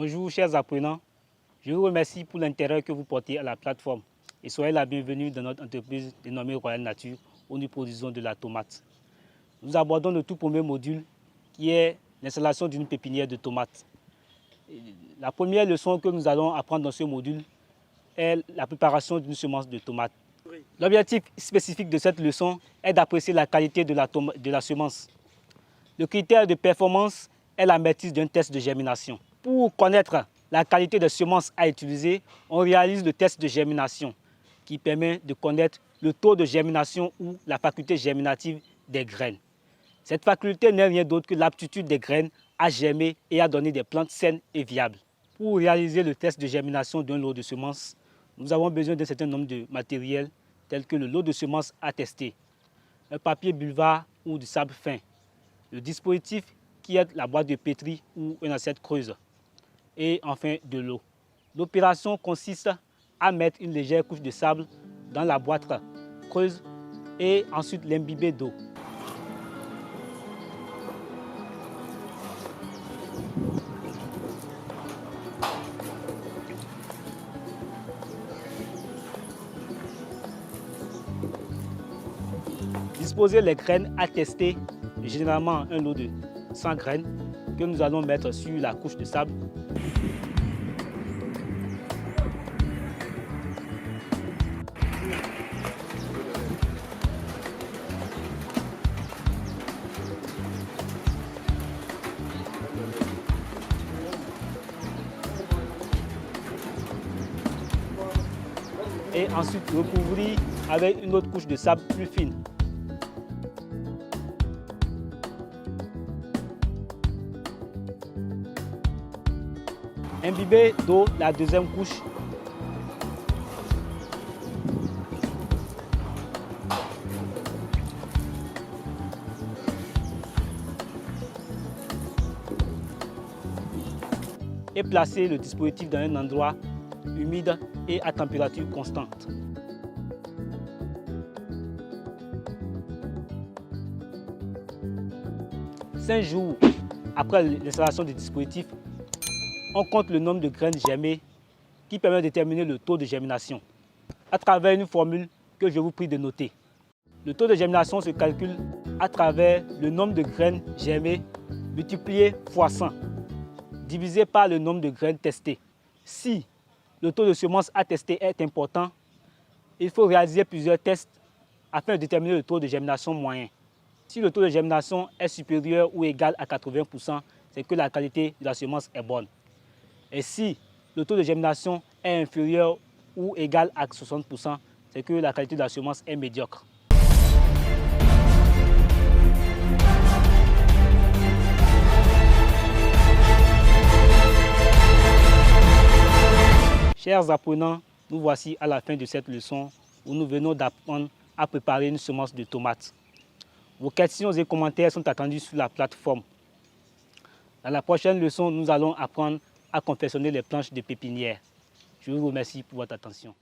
Bonjour chers apprenants, je vous remercie pour l'intérêt que vous portez à la plateforme et soyez la bienvenue dans notre entreprise dénommée Royal Nature où nous produisons de la tomate. Nous abordons le tout premier module qui est l'installation d'une pépinière de tomates. La première leçon que nous allons apprendre dans ce module est la préparation d'une semence de tomate. L'objectif spécifique de cette leçon est d'apprécier la qualité de la semence. Le critère de performance est la maîtrise d'un test de germination. Pour connaître la qualité de semence à utiliser, on réalise le test de germination qui permet de connaître le taux de germination ou la faculté germinative des graines. Cette faculté n'est rien d'autre que l'aptitude des graines à germer et à donner des plantes saines et viables. Pour réaliser le test de germination d'un lot de semences, nous avons besoin d'un certain nombre de matériels tels que le lot de semences à tester, un papier bulvar ou du sable fin, le dispositif qui est la boîte de pétri ou une assiette creuse et enfin de l'eau. L'opération consiste à mettre une légère couche de sable dans la boîte creuse et ensuite l'imbiber d'eau. Disposer les graines à tester, généralement un lot de 100 graines que nous allons mettre sur la couche de sable. Et ensuite recouvrir avec une autre couche de sable plus fine. Imbiber d'eau la deuxième couche. Et placer le dispositif dans un endroit humide et à température constante. Cinq jours après l'installation du dispositif, on compte le nombre de graines germées qui permet de déterminer le taux de germination à travers une formule que je vous prie de noter. Le taux de germination se calcule à travers le nombre de graines germées multiplié fois 100 divisé par le nombre de graines testées. Si le taux de semences à tester est important, il faut réaliser plusieurs tests afin de déterminer le taux de germination moyen. Si le taux de germination est supérieur ou égal à 80%, c'est que la qualité de la semence est bonne. Et si le taux de germination est inférieur ou égal à 60%, c'est que la qualité de la semence est médiocre. Chers apprenants, nous voici à la fin de cette leçon où nous venons d'apprendre à préparer une semence de tomates. Vos questions et commentaires sont attendus sur la plateforme. Dans la prochaine leçon, nous allons apprendre à confectionner les planches de pépinière. Je vous remercie pour votre attention.